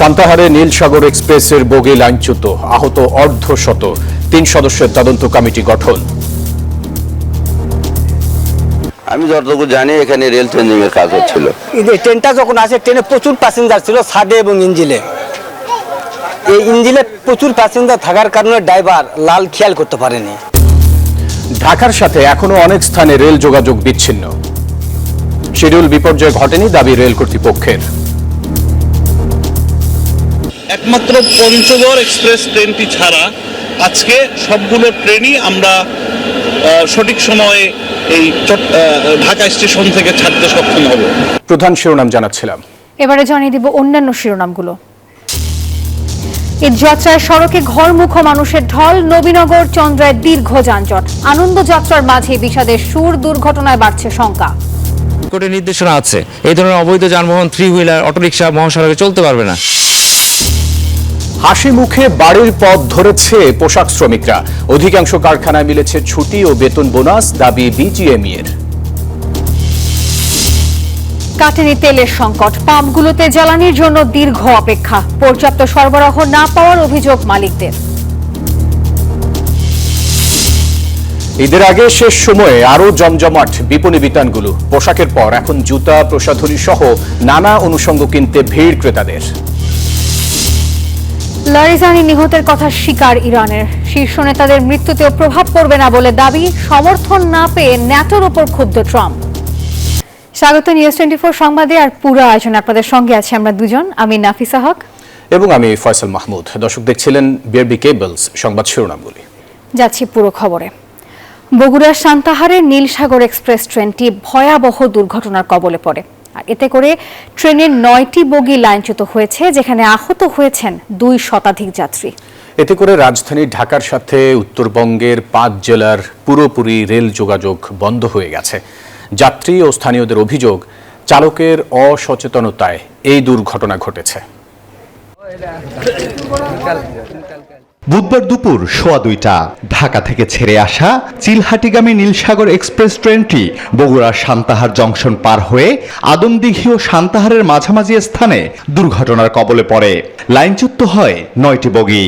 সান্তাহারে নীলসাগর এক্সপ্রেসের বগি লাইনচ্যুত, আহত অর্ধশত, ৩ সদস্যের তদন্ত কমিটি গঠন। আমি যতটুকু জানি এখানে রেল চেঞ্জিং এর কাজ হচ্ছিল। ট্রেনটা যখন আসে ট্রেনে প্রচুর প্যাসেঞ্জার ছিল ছাদে এবং ইঞ্জিনে। এই ইঞ্জিনে প্রচুর প্যাসেঞ্জার থাকার কারণে ড্রাইভার লাল খেয়াল করতে পারেনি। ঢাকার সাথে এখনো অনেক স্থানে রেল যোগাযোগ বিচ্ছিন্ন। শিডিউল বিপর্যয় ঘটেনি দাবি রেল কর্তৃপক্ষের। একমাত্র পঞ্চগড় এক্সপ্রেস ট্রেনটি ছাড়া আজকে সবগুলো ট্রেনই আমরা সঠিক সময়ে এই ঢাকা স্টেশন থেকে ছাড়তে সক্ষম হব। প্রধান শিরোনাম জানাচ্ছিলাম, এবারে জানিয়ে দিব অন্যান্য শিরোনামগুলো। ঈদযাত্রায় সড়কে ঘরমুখো মানুষের ঢল, নবীনগর চন্দ্রায় দীর্ঘ যানজট। আনন্দ যাত্রার মাঝে বিষাদের সুর, দুর্ঘটনায় বাড়ছে শঙ্কা। কোর্টের নির্দেশনা আছে, এই ধরনের অবৈধ যানবাহন, 3 হুইলার, অটোরিকশা মহাসড়কে চলতে পারবে না। হাসি মুখে বাড়ির পথ ধরেছে পোশাক শ্রমিকরা। অধিকাংশ কারখানায় মিলেছে ছুটি ও বেতন বোনাস, দাবি বিজিএমইএ এর। কাটেনি তেলের সংকট, পাম্পগুলোতে জ্বালানির জন্য দীর্ঘ অপেক্ষা। পর্যাপ্ত সরবরাহ না পাওয়ার অভিযোগ মালিকদের। ঈদের আগে শেষ সময়ে আরো জমজমাট বিপণী বিতানগুলো। পোশাকের পর এখন জুতা, প্রসাধনী সহ নানা অনুষঙ্গ কিনতে ভিড় ক্রেতাদের। লারিজানি নিহতের কথা স্বীকার ইরানের। শীর্ষ নেতাদের মৃত্যুতেও প্রভাব পড়বে না বলে দাবি। সমর্থন না পেয়ে ন্যাটোর ওপর ক্ষুব্ধ ট্রাম্প। স্বাগত নিউজ 24 সংবাদে। আর পুরো আয়োজন আপনাদের সঙ্গে আছে আমরা দুজন, আমি নাফিসা হক এবং আমি ফয়সাল মাহমুদ। দর্শক দেখছিলেন বিআরবি কেবলস সংবাদ শিরোনামগুলি। যাচ্ছি পুরো খবরে। বগুড়ার সান্তাহারে নীলসাগর এক্সপ্রেস ট্রেনটি ভয়াবহ দুর্ঘটনার কবলে পড়ে। আর এতে করে ট্রেনের 9টি বগি লাইনচ্যুত হয়েছে, যেখানে আহত হয়েছেন 2 শতাধিক যাত্রী। এতে করে রাজধানী ঢাকার সাথে উত্তরবঙ্গের 5 জেলার পুরোপুরি রেল যোগাযোগ বন্ধ হয়ে গেছে। যাত্রী ও স্থানীয়দের অভিযোগ, চালকের অসচেতনতায় এই দুর্ঘটনা ঘটেছে। বুধবার দুপুর 2:15 ঢাকা থেকে ছেড়ে আসা চিলহাটিগামী নীলসাগর এক্সপ্রেস ট্রেনটি বগুড়ার সান্তাহার জংশন পার হয়ে আদমদিঘি ও সান্তাহারের মাঝামাঝি স্থানে দুর্ঘটনার কবলে পড়ে। লাইনচ্যুত হয় 9টি বগি।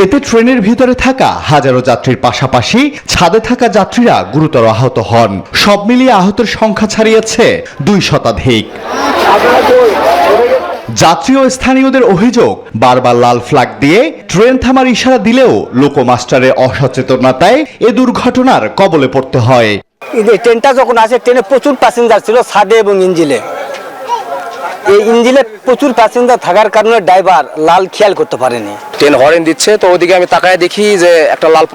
এতে ট্রেনের ভিতরে থাকা হাজারো যাত্রীর পাশাপাশি ছাদে থাকা যাত্রীরা গুরুতর আহত হন। সব মিলিয়ে আহতের সংখ্যা ছাড়িয়েছে 2 শতাধিক। যাত্রী ও স্থানীয়দের অভিযোগ, বারবার লাল ফ্ল্যাগ দিয়ে ট্রেন থামার ইশারা দিলেও লোকোমাস্টারের অসচেতনতায় এ দুর্ঘটনার কবলে পড়তে হয়। ট্রেনটা যখন আসে ট্রেনে প্রচুর প্যাসেঞ্জার ছিল ছাদে এবং ইঞ্জিনে। এই ইঞ্জিনে প্রচুর প্যাসেঞ্জার থাকার কারণে ড্রাইভার লাল খেয়াল করতে পারেনি। ট্রেন হরেন দিচ্ছে, তো ওদিকে আমি তাকায় দেখি যে একটা লাল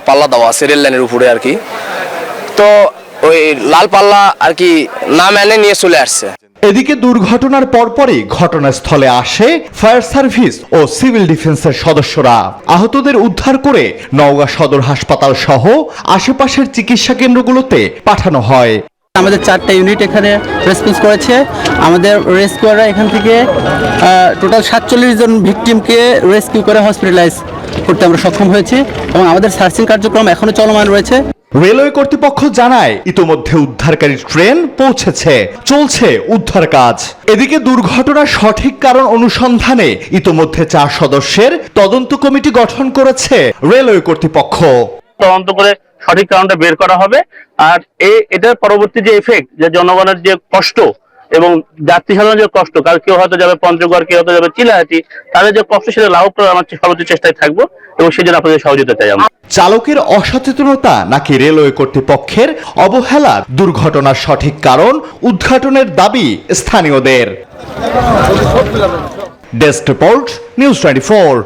পাল্লা দেওয়া আছে রেল লাইনের উপরে আর কি। তো ওই লাল পাল্লা আর কি না মেনে নিয়ে চলে আসছে। এদিকে দুর্ঘটনার পরপরই ঘটনাস্থলে আসে ফায়ার সার্ভিস ও সিভিল ডিফেন্সের সদস্যরা। আহতদের উদ্ধার করে নওগাঁ সদর হাসপাতাল সহ আশেপাশের চিকিৎসা কেন্দ্রগুলোতে পাঠানো হয়। আমাদের 4টা ইউনিট এখানে রেসপন্স করেছে। আমাদের রেস্কিউয়াররা এখান থেকে টোটাল 47 জন ভিকটিমকে রেস্কিউ করে হসপিটালাইজ করতে আমরা সক্ষম হয়েছি এবং আমাদের সার্চিং কার্যক্রম এখনো চলমান রয়েছে। রেলওয়ে কর্তৃপক্ষ জানায় ইতোমধ্যে উদ্ধারকারী ট্রেন পৌঁছেছে, চলছে উদ্ধার কাজ। এদিকে দুর্ঘটনার সঠিক কারণ অনুসন্ধানে ইতোমধ্যে 4 সদস্যের তদন্ত কমিটি গঠন করেছে রেলওয়ে কর্তৃপক্ষ। তদন্ত করে সঠিক কারণটা বের করা হবে। আর এটার পরবর্তী যে এফেক্ট, যে জনগণের যে কষ্ট এবং যাত্রী সাধারণ যে কষ্ট, কারণ কেউ হয়তো যাবে পঞ্চগড়, কেউ হয়তো যাবে চিলাহাটি, তাদের যে কষ্ট সেটা লাঘব করার আমার সর্বোচ্চ চেষ্টায় থাকবো এবং সেই জন্য আপনাদের সহযোগিতা চাই। চালকের অসচেতনতা নাকি রেলওয়ে কর্তৃপক্ষের অবহেলা, দুর্ঘটনার সঠিক কারণ উদ্ঘাটনের দাবি স্থানীয়দের। Desk report, news 24।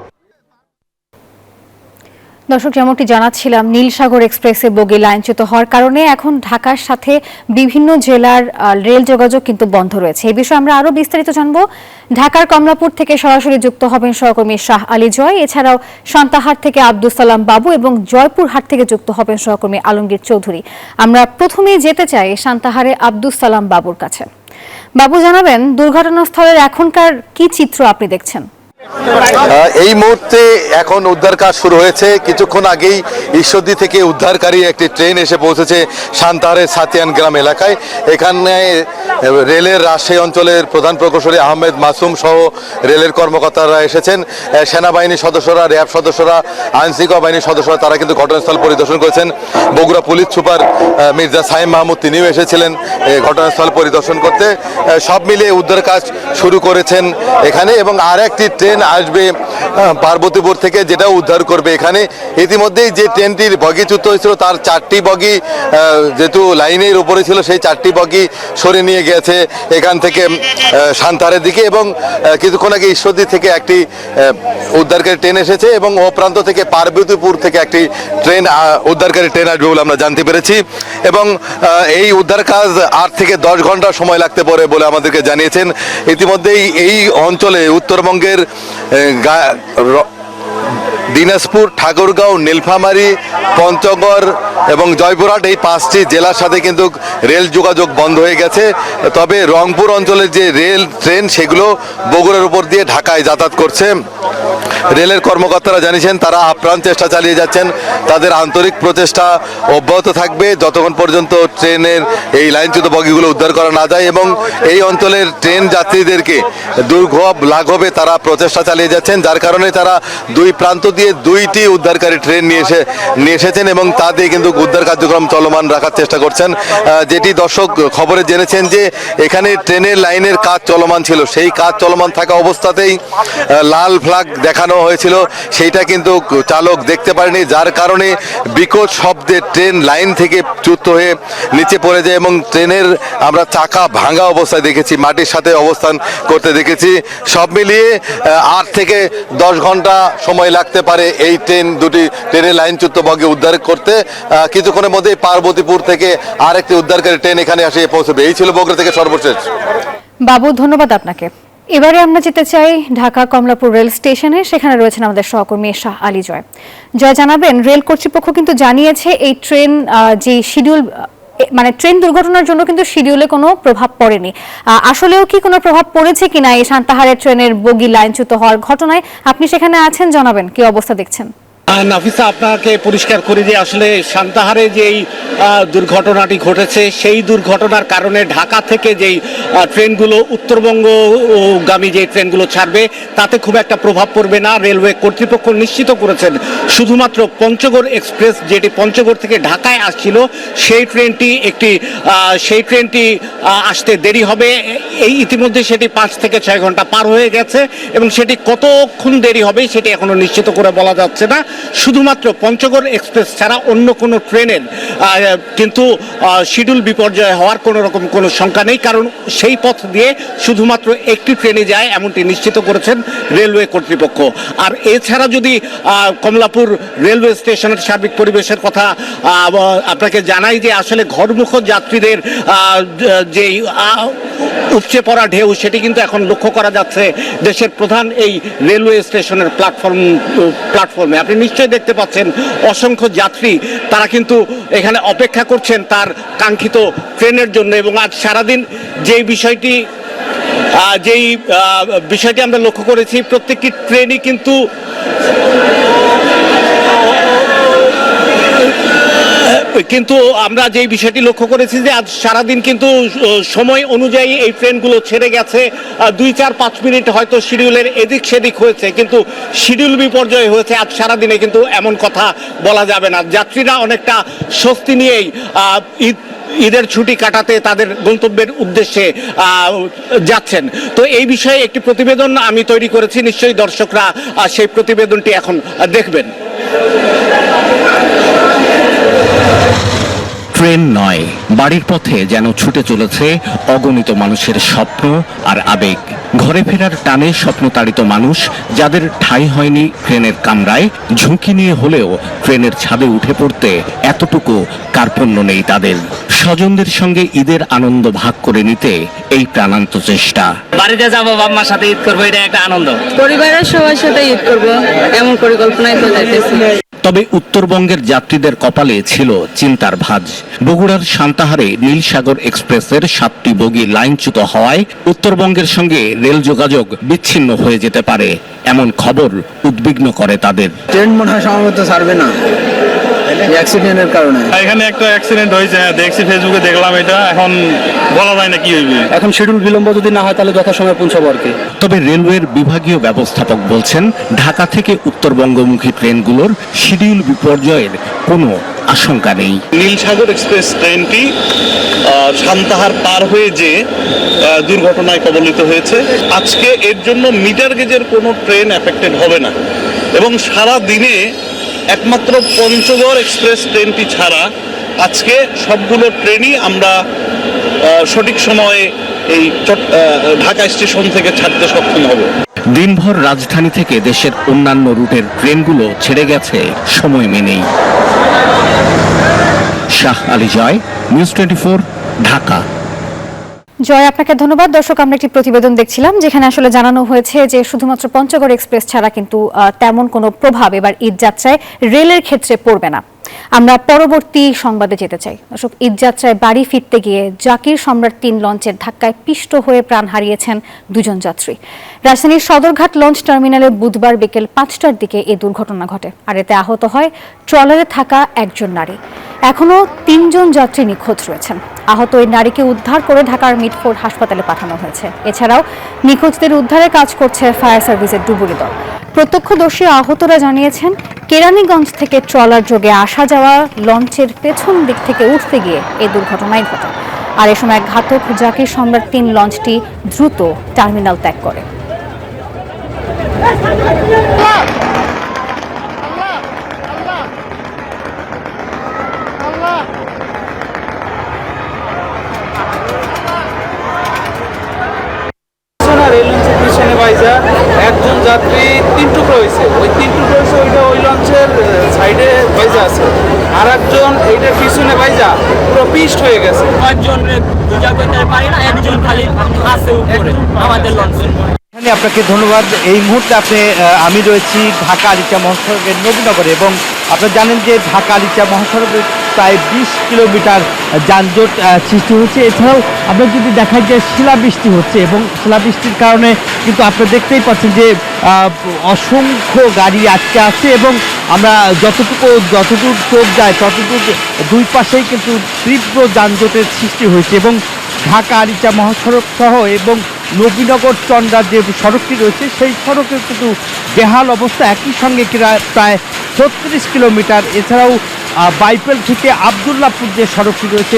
দর্শক, যেমনটি জানাচ্ছিলাম, নীলসাগর এক্সপ্রেসে বগি লাইনচ্যুত হওয়ার কারণে এখন ঢাকার সাথে বিভিন্ন জেলার রেল যোগাযোগ কিন্তু বন্ধ রয়েছে। এই বিষয়ে আমরা আরো বিস্তারিত জানবো। ঢাকার কমলাপুর থেকে সরাসরি যুক্ত হবেন সহকর্মী শাহ আলী জয়। এছাড়াও সান্তাহার থেকে আব্দুস সালাম বাবু এবং জয়পুরহাট থেকে যুক্ত হবেন সহকর্মী আলমগীর চৌধুরী। আমরা প্রথমেই যেতে চাই সান্তাহারে আব্দুস সালাম বাবুর কাছে। বাবু, জানাবেন দুর্ঘটনাস্থলের এখনকার কি চিত্র আপনি দেখছেন? এই মুহূর্তে এখন উদ্ধার কাজ শুরু হয়েছে। কিছুক্ষণ আগেই ঈশ্বরদী থেকে উদ্ধারকারী একটি ট্রেন এসে পৌঁছেছে সান্তাহারের সাতিয়ান গ্রাম এলাকায়। এখানে রেলের রাজশাহী অঞ্চলের প্রধান প্রকৌশলী আহমেদ মাসুম সহ রেলের কর্মকর্তারা এসেছেন। সেনাবাহিনীর সদস্যরা, র্যাব সদস্যরা, আইনশৃঙ্খলা বাহিনীর সদস্যরা তারা কিন্তু ঘটনাস্থল পরিদর্শন করেছেন। বগুড়া পুলিশ সুপার মির্জা সাইম মাহমুদ তিনিও এসেছিলেন ঘটনাস্থল পরিদর্শন করতে। সব মিলিয়ে উদ্ধার কাজ শুরু করেছেন এখানে, এবং আর একটি ট্রেন আসবে পার্বতীপুর থেকে, যেটা উদ্ধার করবে এখানে। ইতিমধ্যেই যে ট্রেনটির বগিচ্যুত হয়েছিল তার 4টি বগি যেহেতু লাইনের উপরে ছিল, সেই 4টি বগি সরে নিয়ে গেছে এখান থেকে সান্তাহারের দিকে। এবং কিছুক্ষণ আগে ঈশ্বরদী থেকে একটি উদ্ধারকারী ট্রেন এসেছে, এবং ও প্রান্ত থেকে পার্বতীপুর থেকে একটি ট্রেন উদ্ধারকারী ট্রেন আসবে বলে আমরা জানতে পেরেছি। এবং এই উদ্ধার কাজ 8 থেকে 10 ঘন্টা সময় লাগতে পারে বলে আমাদেরকে জানিয়েছেন। ইতিমধ্যেই এই অঞ্চলে উত্তরবঙ্গের দিনাজপুর, ঠাকুরগাঁও, নীলফামারী, পঞ্চগড় এবং জয়পুরহাট এই 5টি জেলার সাথে কিন্তু রেল যোগাযোগ বন্ধ হয়ে গেছে। তবে রংপুর অঞ্চলের যে রেল ট্রেন সেগুলো বগুড়ার উপর দিয়ে ঢাকায় যাতায়াত করছে। রেলের কর্মকর্তারা জানিয়েছেন তারা আপ্রাণ চেষ্টা চালিয়ে যাচ্ছেন, তাদের আন্তরিক প্রচেষ্টা অব্যাহত থাকবে যতক্ষণ পর্যন্ত ট্রেনের এই লাইনচ্যুত বগিগুলো উদ্ধার করা না যায়। এবং এই অঞ্চলের ট্রেন যাত্রীদেরকে দুর্ভোগ লাঘবে তারা প্রচেষ্টা চালিয়ে যাচ্ছেন, যার কারণে তারা 2 প্রান্ত দিয়ে 2টি উদ্ধারকারী ট্রেন নিয়ে এসেছেন এবং তা দিয়ে কিন্তু উদ্ধার কার্যক্রম চলমান রাখার চেষ্টা করছেন। যেটি দর্শক খবরে জেনেছেন যে এখানে ট্রেনের লাইনের কাজ চলমান ছিল, সেই কাজ চলমান থাকা অবস্থাতেই লাল ফ্ল্যাগ দেখানো হয়েছিল, সেইটা কিন্তু চালক দেখতে পারেনি, যার কারণে বিকট শব্দে ট্রেন লাইন থেকে চ্যুত হয়ে নিচে পড়ে যায় এবং ট্রেনের আমরা চাকা ভাঙা অবস্থায় দেখেছি, মাটির সাথে অবস্থান করতে দেখেছি। সব মিলিয়ে 8 থেকে 10 ঘন্টা সময় লাগতে পারে এই দুটি ট্রেনের লাইনচ্যুত বগি উদ্ধার করতে। কিছুক্ষণের মধ্যেই পার্বতীপুর থেকে আরেকটি উদ্ধারকারী ট্রেন এখানে এসে পৌঁছবে। এই ছিল বগুড়া থেকে সর্বশেষ। বাবু, ধন্যবাদ আপনাকে। এবারে আমরা যেতে চাই ঢাকা কমলাপুর রেল স্টেশনে। সেখানে রয়েছেন আমাদের সহকর্মী শাহ আলী জয়। জয়, জানাবেন, রেল কর্তৃপক্ষ কিন্তু জানিয়েছে এই ট্রেন যে শিডিউল, মানে ট্রেন দুর্ঘটনার জন্য কিন্তু শিডিউলে কোনো প্রভাব পড়েনি। আসলেও কি কোনো প্রভাব পড়েছে কিনা এই সান্তাহারের ট্রেনের বগি লাইনচ্যুত হওয়ার ঘটনায়? আপনি সেখানে আছেন, জানাবেন কি অবস্থা দেখছেন। নাফিসা, আপনাকে পরিষ্কার করে যে আসলে সান্তাহারে যেই দুর্ঘটনাটি ঘটেছে সেই দুর্ঘটনার কারণে ঢাকা থেকে যেই ট্রেনগুলো উত্তরবঙ্গগামী যে ট্রেনগুলো ছাড়বে তাতে খুব একটা প্রভাব পড়বে না। রেলওয়ে কর্তৃপক্ষ নিশ্চিত করেছেন শুধুমাত্র পঞ্চগড় এক্সপ্রেস, যেটি পঞ্চগড় থেকে ঢাকায় আসছিল, সেই ট্রেনটি আসতে দেরি হবে। এই ইতিমধ্যে সেটি 5 থেকে 6 ঘন্টা পার হয়ে গেছে এবং সেটি কতক্ষণ দেরি হবে সেটি এখনো নিশ্চিত করে বলা যাচ্ছে না। শুধুমাত্র পঞ্চগড় এক্সপ্রেস ছাড়া অন্য কোনো ট্রেনের কিন্তু শিডিউল বিপর্যয় হওয়ার কোনো শঙ্কা নেই, কারণ সেই পথ দিয়ে শুধুমাত্র একটি ট্রেনে যায় এমনটি নিশ্চিত করেছেন রেলওয়ে কর্তৃপক্ষ। আর এছাড়া যদি কমলাপুর রেলওয়ে স্টেশনের সার্বিক পরিবেশের কথা আপনাকে জানাই যে আসলে ঘরমুখ যাত্রীদের যেই উপচে পড়া ঢেউ সেটি কিন্তু এখন লক্ষ্য করা যাচ্ছে দেশের প্রধান এই রেলওয়ে স্টেশনের প্ল্যাটফর্মে। আপনি নিশ্চয়ই দেখতে পাচ্ছেন অসংখ্য যাত্রী, তারা কিন্তু এখানে অপেক্ষা করছেন তার কাঙ্ক্ষিত ট্রেনের জন্য। এবং আজ সারাদিন যেই বিষয়টি আমরা লক্ষ্য করেছি, প্রত্যেকটি ট্রেনই কিন্তু আমরা যেই বিষয়টি লক্ষ্য করেছি যে আজ সারাদিন কিন্তু সময় অনুযায়ী এই ট্রেনগুলো ছেড়ে গেছে। 2-4-5 মিনিট হয়তো শিডিউলের এদিক সেদিক হয়েছে, কিন্তু শিডিউল বিপর্যয় হয়েছে আজ সারাদিনে কিন্তু এমন কথা বলা যাবে না। যাত্রীরা অনেকটা স্বস্তি নিয়েই ঈদের ছুটি কাটাতে তাদের গন্তব্যের উদ্দেশ্যে যাচ্ছেন। তো এই বিষয়ে একটি প্রতিবেদন আমি তৈরি করেছি, নিশ্চয়ই দর্শকরা সেই প্রতিবেদনটি এখন দেখবেন। ট্রেন নয়, বাড়ির পথে যেন ছুটে চলেছে অগণিত মানুষের স্বপ্ন আর আবেগ। ঘরে ফেরার টানে স্বপ্নতাড়িত মানুষ, যাদের ঠাঁই হয়নি ট্রেনের কামরায়, ঝুঁকি নিয়ে হলেও ট্রেনের ছাদে উঠে পড়তে এতটুকু কার্পণ্য নেই তাদের। স্বজনদের সঙ্গে ঈদের আনন্দ ভাগ করে নিতে এই প্রাণান্ত চেষ্টা। বাড়িতে যাবো, বাবা মার সাথে ঈদ করবো, এটা একটা আনন্দ। পরিবারের সবার সাথে ঈদ করবো এমন পরিকল্পনায় তো যাইতেছি। তবে উত্তরবঙ্গের যাত্রীদের কপালে ছিল চিন্তার ভাঁজ। বগুড়ার সান্তাহারে নীলসাগর এক্সপ্রেসের 7টি বগি লাইনচ্যুত হওয়ায় উত্তরবঙ্গের সঙ্গে রেল যোগাযোগ বিচ্ছিন্ন হয়ে যেতে পারে, এমন খবর উদ্বিগ্ন করে তাদের। ট্রেন মনে হয় সম্ভবত ছাড়বে না অ্যাক্সিডেন্টের কারণে। এখানে একটা অ্যাক্সিডেন্ট হয়েছে, দেখছি ফেসবুকে, দেখলাম এটা, এখন বলা যায় না কি হইবে। এখন শিডিউল বিলম্ব যদি না হয় তাহলে যথাসময়ে পৌঁছাবো আর কি। তবে রেলওয়ের বিভাগীয় ব্যবস্থাপক বলছেন, ঢাকা থেকে উত্তরবঙ্গমুখী ট্রেনগুলোর শিডিউল বিপর্যয়ের কোনো আশঙ্কা নেই। নীলসাগর এক্সপ্রেস ট্রেনটি সান্তাহার পার হয়ে যে দুর্ঘটনায় কবলিত হয়েছে। আজকে এর জন্য মিটার গেজের কোনো ট্রেন এফেক্টেড হবে না, এবং সারা দিনে একমাত্র পঞ্চগড় এক্সপ্রেস ট্রেনটি ছাড়া আজকে সবগুলো ট্রেনই আমরা সঠিক সময়ে এই ঢাকা স্টেশন থেকে ছাড়তে সক্ষম হব। দিনভর রাজধানী থেকে দেশের অন্যান্য রুটের ট্রেনগুলো ছেড়ে গেছে সময় মেনেই। শাহ আলী জয়, নিউজ 24, ঢাকা। জয়, আপনাকে ধন্যবাদ। দর্শক, আমরা একটি প্রতিবেদন দেখছিলাম যেখানে আসলে জানানো হয়েছে যে শুধুমাত্র পঞ্চগড় এক্সপ্রেস ছাড়া কিন্তু তেমন কোনো প্রভাব এবার ঈদ যাত্রায় রেলের ক্ষেত্রে পড়বে না। আমরা পরবর্তী সংবাদে যেতে চাই। দর্শক, ঈদ যাত্রায় বাড়ি ফিরতে গিয়ে জাকির সম্রাট 3 লঞ্চের ধাক্কায় পিষ্ট হয়ে প্রাণ হারিয়েছেন 2 জন যাত্রী। রাজধানীর সদরঘাট লঞ্চ টার্মিনালে বুধবার বিকেল 5টার দিকে এই দুর্ঘটনা ঘটে, আর এতে আহত হয় ট্রলারে থাকা একজন নারী। এখনও 3 জন যাত্রী নিখোঁজ রয়েছেন। আহত ওই নারীকে উদ্ধার করে ঢাকার মিটফোর্ড হাসপাতালে পাঠানো হয়েছে। এছাড়াও নিখোঁজদের উদ্ধারে কাজ করছে ফায়ার সার্ভিসের ডুবুরি দল। প্রত্যক্ষদর্শী আহতরা জানিয়েছেন, কেরানীগঞ্জ থেকে ট্রলার যোগে আসা যাওয়া লঞ্চের পেছন দিক থেকে উঠতে গিয়ে এই দুর্ঘটনায় ঘটে। আর এ সময় ঘাতক জাকির সম্রাট 3 লঞ্চটি দ্রুত টার্মিনাল ত্যাগ করে। একজন যাত্রী 3 টুকরো হয়েছে, ওই 3 টুকরো হয়েছে ওইটা ওই লঞ্চের সাইডে বাইজা আছে, আর একজন এইটার পিছনে বাইজা পুরো পিস্ট হয়ে গেছে। একজন বুঝা করতে পারি না, একজন খালি আছে উপরে আমাদের লঞ্চে। এখানে আপনাকে ধন্যবাদ। এই মুহূর্তে আমি রয়েছি ঢাকা আরিচা মহাসড়কের নবীনগরে, এবং আপনারা জানেন যে ঢাকা আরিচা মহাসড়কে প্রায় 20 কিলোমিটার যানজট সৃষ্টি হচ্ছে। এছাড়াও আমরা যদি দেখাই যে শিলাবৃষ্টি হচ্ছে, এবং শিলাবৃষ্টির কারণে কিন্তু আপনারা দেখতেই পাচ্ছেন যে অসংখ্য গাড়ি আটকে আছে, এবং আমরা যতদূর চোখ যায় ততদূর দুই পাশেই কিন্তু তীব্র যানজটের সৃষ্টি হয়েছে। এবং ঢাকা আরিচা মহাসড়ক সহ এবং নবীনগর চন্দ্রার যে সড়কটি রয়েছে সেই সড়কের কিন্তু বেহাল অবস্থা। একই সঙ্গে প্রায় 36 কিলোমিটার, এছাড়াও বাইপেল থেকে আবদুল্লাপুর যে সড়কটি রয়েছে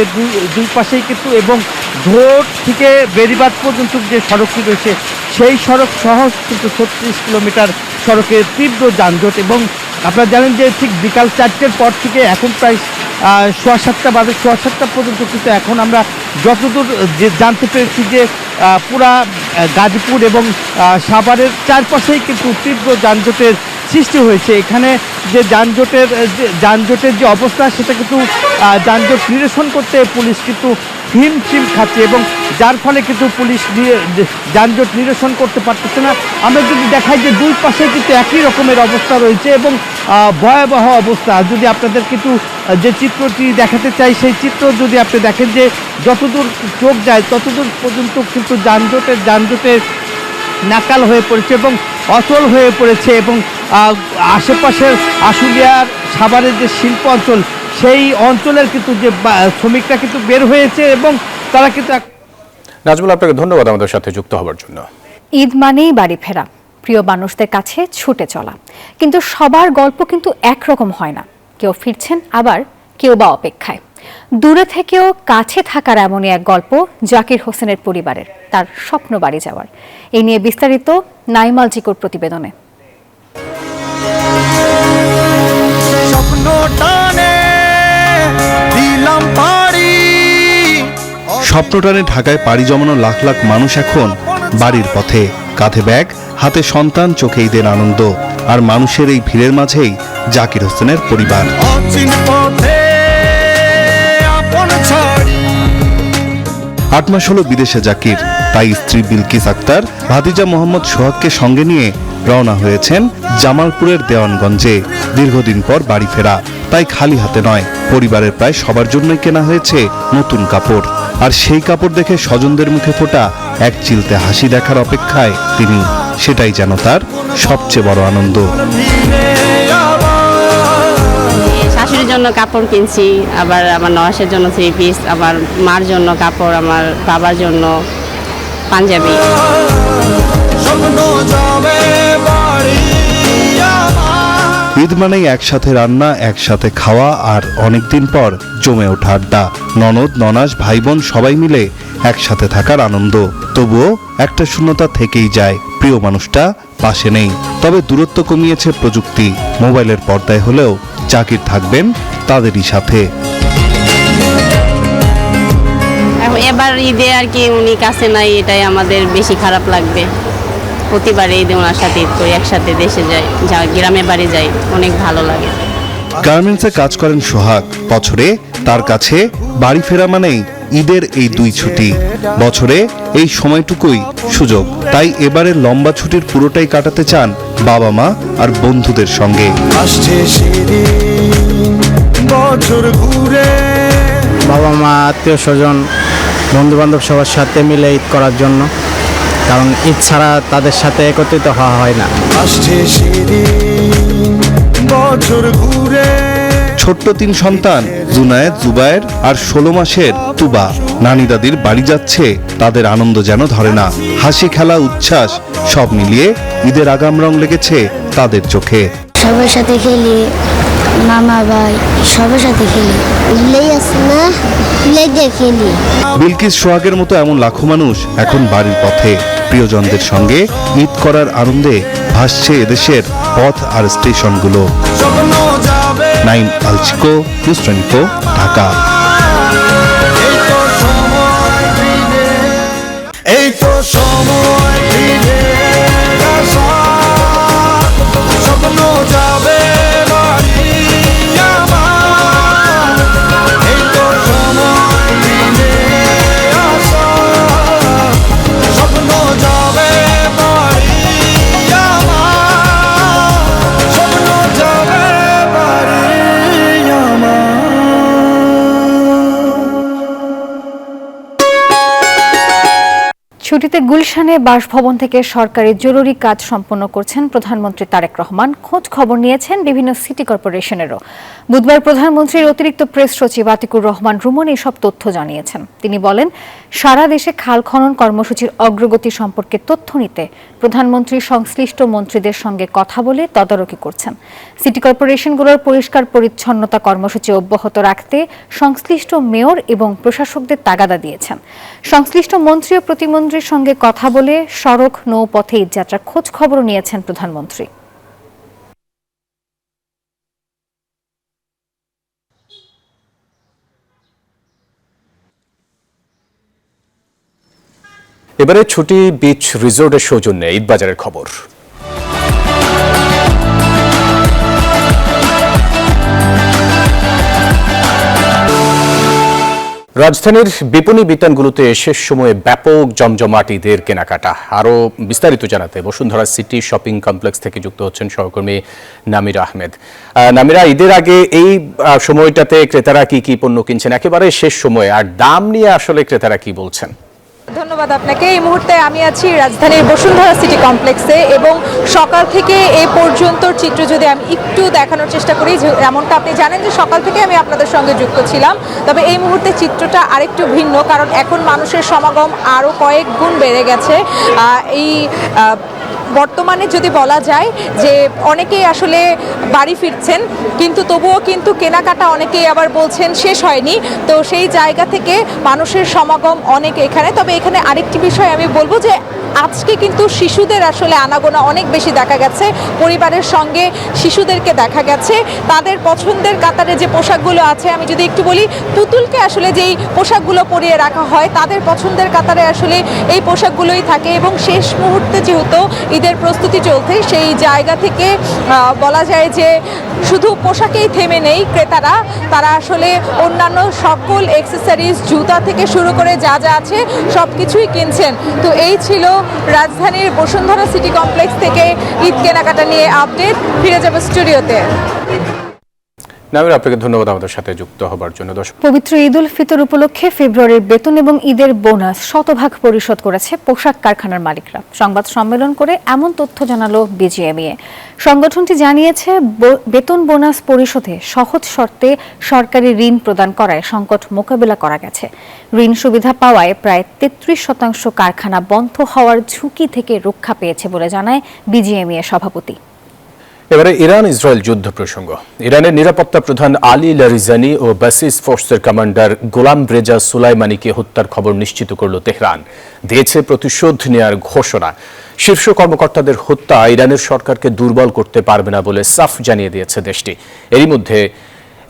দুই পাশেই কিন্তু, এবং ধোট থেকে বেরিবাদ পর্যন্ত যে সড়কটি রয়েছে সেই সড়ক সহ কিন্তু 36 কিলোমিটার সড়কের তীব্র যানজট। এবং আপনারা জানেন যে ঠিক বিকাল 4টের পর থেকে এখন প্রায় 7:15 বাজে, 7:15 পর্যন্ত কিন্তু এখন আমরা যতদূর জানতে পেরেছি যে পুরা গাজীপুর এবং সাভারের চারপাশেই কিন্তু তীব্র যানজটের সৃষ্টি হয়েছে। এখানে যে যানজটের যে অবস্থা সেটা কিন্তু যানজট নিরসন করতে পুলিশ কিন্তু হিমশিম খাচ্ছে, এবং যার ফলে কিন্তু পুলিশ যানজট নিরসন করতে পারতেছে না। আমরা যদি দেখাই যে দুই পাশে কিন্তু একই রকমের অবস্থা রয়েছে এবং ভয়াবহ অবস্থা। যদি আপনাদের কিন্তু যে চিত্রটি দেখাতে চাই সেই চিত্র যদি আপনি দেখেন যে যতদূর চোখ যায় ততদূর পর্যন্ত কিন্তু যানজটের নাকাল হয়ে পড়েছে এবং অচল হয়ে পড়েছে, এবং আশেপাশের আশুলিয়ার সাভারের যে শিল্প অঞ্চল সেই অঞ্চলের কিন্তু যে শ্রমিকরা কিন্তু বের হয়েছে, এবং তারা কিন্তু। নাজমুল, আপনাকে ধন্যবাদ আমাদের সাথে যুক্ত হওয়ার জন্য। ঈদ মানেই বাড়ি ফেরা, প্রিয় মানুষদের কাছে ছুটে চলা, কিন্তু সবার গল্প কিন্তু একরকম হয় না। কেউ ফিরছেন, আবার কেউ বা অপেক্ষায়। দূরে থেকেও কাছে থাকার এমনই এক গল্প জাকির হোসেনের পরিবারের, তার স্বপ্ন বাড়ি যাওয়ার। এই নিয়ে বিস্তারিত নাইমাল জিকুর প্রতিবেদনে। স্বপ্নটানে ঢাকায় পাড়ি জমানো লাখ লাখ মানুষ এখন বাড়ির পথে, কাঁধে ব্যাগ, হাতে সন্তান, চোখে ঈদের আনন্দ। আর মানুষের এই ভিড়ের মাঝেই জাকির হোসেনের পরিবার। 8 মাস হলো বিদেশে জাকির, তাই স্ত্রী বিলকিস আক্তার, ভাতিজা মোহাম্মদ সোহাগকে সঙ্গে নিয়ে রওনা হয়েছেন জামালপুরের দেওয়ানগঞ্জে। দীর্ঘদিন পর বাড়ি ফেরা, তাই খালি হাতে নয়, পরিবারের প্রায় সবার জন্যই কেনা হয়েছে নতুন কাপড়। আর সেই কাপড় দেখে স্বজনদের মুখে ফোটা এক চিলতে হাসি দেখার অপেক্ষায় তিনি। সেটাই যেন তার সবচেয়ে বড় আনন্দ। শাশুড়ির জন্য কাপড় কিনছি, আবার আমার নওয়াসের জন্য 3 পিস, আবার মার জন্য কাপড়, আমার বাবার জন্য পাঞ্জাবি। ঈদ মানেই একসাথে রান্না, একসাথে খাওয়া, আর অনেকদিন পর জমে ওঠা আড্ডা। ননদ, ননাস, ভাই বোন সবাই মিলে একসাথে থাকার আনন্দ। তবুও একটা শূন্যতা থেকেই যায়, প্রিয় মানুষটা পাশে নেই। তবে দূরত্ব কমিয়েছে প্রযুক্তি। মোবাইলের পর্দায় হলেও জাকির থাকবেন তাদেরই সাথে। এবার ঈদে আর কি উনি কাছে নাই, এটাই আমাদের বেশি খারাপ লাগবে। প্রতিবার ঈদে ওনার সাথে ঈদ করি, একসাথে দেশে যাই, গ্রামে বাড়ি যাই, অনেক ভালো লাগে। গার্মেন্টসে কাজ করেন সোহাগ। বছরে তার কাছে বাড়ি ফেরা মানেই ঈদের এই 2 ছুটি। বছরে এই সময়টুকুই সুযোগ, তাই এবারে লম্বা ছুটির পুরোটাই কাটাতে চান বাবা মা আর বন্ধুদের সঙ্গে। বাবা মা, আত্মীয় স্বজন, বন্ধু বান্ধব সবার সাথে মিলে ঈদ করার জন্য, কারণ ঈদ ছাড়া তাদের সাথে একত্রিত হওয়া হয় না। ছোট্ট 3 সন্তান জুনায়েদ, জুবায়ের আর 16 মাসের তুবা নানি দাদির বাড়ি যাচ্ছে। তাদের আনন্দ যেন ধরে না। হাসি, খেলা, উচ্ছ্বাস সব মিলিয়ে ঈদের আগাম রং লেগেছে তাদের চোখে। সবার সাথে খেলি, মামা ভাই সবার সাথে খেলি, খেলি। বিলকিস, সোহাগের মতো এমন লাখো মানুষ এখন বাড়ির পথে। প্রিয়জনদের সঙ্গে ঈদ করার আনন্দে ভাসছে এদেশের পথ আর স্টেশনগুলো। নাইম আলচিকো, নিউজ 24, ঢাকা। এই তো সময় স্বপ্ন যাবে বাড়ি আমার, এই তো সময় ফিরে আসা, স্বপ্ন যাবে বাড়ি আমার, স্বপ্ন যাবে বাড়ি আমার। ছুটিতে গুলশানে বাসভবন থেকে সরকারি জরুরি কাজ সম্পন্ন করছেন প্রধানমন্ত্রী তারেক রহমান। খোঁজ খবর নিয়েছেন বিভিন্ন সিটি কর্পোরেশনেরও। বুধবার প্রধানমন্ত্রীর অতিরিক্ত প্রেস সচিব আতিকুর রহমান রুমন এসব তথ্য জানিয়েছেন। তিনি বলেন, সারা দেশে খাল খনন কর্মসূচির অগ্রগতি সম্পর্কে তথ্য নিতে প্রধানমন্ত্রী সংশ্লিষ্ট মন্ত্রীদের সঙ্গে কথা বলে তদারকি করছেন। সিটি কর্পোরেশনগুলোর পরিষ্কার পরিচ্ছন্নতা কর্মসূচি অব্যাহত রাখতে সংশ্লিষ্ট মেয়র এবং প্রশাসকদের তাগাদা দিয়েছেন। সংশ্লিষ্ট মন্ত্রী ও প্রতিমন্ত্রীর সঙ্গে কথা বলে সড়ক, নৌপথে ঈদযাত্রার খোঁজ খবরও নিয়েছেন প্রধানমন্ত্রী। এবারে ছুটি বিচ রিসোর্টের সৌজন্যে ঈদবাজারের খবর। রাজধানীর বিপণী বিতানগুলোতে শেষ সময়ে ব্যাপক জমজমাট ঈদের কেনাকাটা। আরও বিস্তারিত জানাতে বসুন্ধরা সিটি শপিং কমপ্লেক্স থেকে যুক্ত হচ্ছেন সহকর্মী নামিরা আহমেদ। নামিরা, ঈদের আগে এই সময়টাতে ক্রেতারা কি কি পণ্য কিনছেন একেবারে শেষ সময়ে, আর দাম নিয়ে আসলে ক্রেতারা কি বলছেন? ধন্যবাদ আপনাকে। এই মুহূর্তে আমি আছি রাজধানীর বসুন্ধরা সিটি কমপ্লেক্সে এবং সকাল থেকে এই পর্যন্ত চিত্র যদি আমি একটু দেখানোর চেষ্টা করি, এমনটা আপনি জানেন যে সকাল থেকে আমি আপনাদের সঙ্গে যুক্ত ছিলাম, তবে এই মুহূর্তে চিত্রটা আরেকটু ভিন্ন, কারণ এখন মানুষের সমাগম আরও কয়েক গুণ বেড়ে গেছে। এই বর্তমানে যদি বলা যায় যে অনেকেই আসলে বাড়ি ফিরছেন, কিন্তু তবুও কিন্তু কেনাকাটা অনেকেই আবার বলছেন শেষ হয়নি। তো সেই জায়গা থেকে মানুষের সমাগম অনেক এখানে। তবে এখানে আরেকটি বিষয় আমি বলবো যে আজকে কিন্তু শিশুদের আসলে আনাগোনা অনেক বেশি দেখা গেছে। পরিবারের সঙ্গে শিশুদেরকে দেখা গেছে। তাদের পছন্দের কাতারে যে পোশাকগুলো আছে, আমি যদি একটু বলি, পুতুলকে আসলে যেই পোশাকগুলো পরিয়ে রাখা হয় তাদের পছন্দের কাতারে আসলে এই পোশাকগুলোই থাকে। এবং শেষ মুহূর্তে যেহেতু ঈদের প্রস্তুতি চলছে সেই জায়গা থেকে বলা যায় যে শুধু পোশাকেই থেমে নেই ক্রেতারা, তারা আসলে অন্যান্য সকল অ্যাক্সেসরিজ জুতা থেকে শুরু করে যা যা আছে সব কিছুই কিনছেন। তো এই ছিল রাজধানীর বসুন্ধরা সিটি কমপ্লেক্স থেকে ঈদ কেনাকাটা নিয়ে আপডেট। ফিরে যাবে স্টুডিওতে। নামির, আপনাকে ধন্যবাদ আমাদের সাথে যুক্ত হবার জন্য। দর্শক, পবিত্র ঈদ উল ফিতর উপলক্ষে ফেব্রুয়ারির বেতন এবং ঈদের বোনাস শতভাগ পরিশোধ করেছে পোশাক কারখানার মালিকরা। সংবাদ সম্মেলন করে এমন তথ্য জানালো বিজিএমইএ। সংগঠনটি জানিয়েছে বেতন বোনাস পরিশোধে সহজ শর্তে সরকারি ঋণ প্রদান করায় সংকট মোকাবেলা করা গেছে। ঋণ সুবিধা পাওয়ায় প্রায় 33% কারখানা বন্ধ হওয়ার ঝুঁকি থেকে রক্ষা পেয়েছে বলে জানায় বিজিএমইএ সভাপতি। এবারে ইরান ইসরায়েল যুদ্ধ প্রসঙ্গ। ইরানের নিরাপত্তা প্রধান আলী লারিজানি ও বাসিস ফোর্সের কমান্ডার গোলাম রেজা সুলাইমানিকে হত্যার খবর নিশ্চিত করল তেহরান, দিয়েছে প্রতিশোধ নেয়ার ঘোষণা। শীর্ষ কর্মকর্তাদের হত্যা ইরানের সরকারকে দুর্বল করতে পারবে না বলে সাফ জানিয়ে দিয়েছে দেশটি। এরই মধ্যে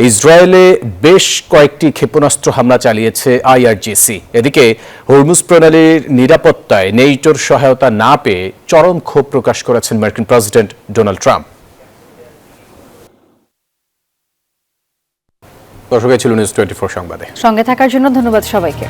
ইসরায়েলে বেশ কয়েকটি ক্ষেপণাস্ত্র হামলা চালিয়েছে আইআরজিসি। এদিকে হরমুজ প্রণালীর নিরাপত্তায় নেটোর সহায়তা না পেয়ে চরম ক্ষোভ প্রকাশ করেছেন মার্কিন প্রেসিডেন্ট ডোনাল্ড ট্রাম্প। দর্শক, ছিল নিউজ 24 সংবাদে। সঙ্গে থাকার জন্য ধন্যবাদ সবাইকে।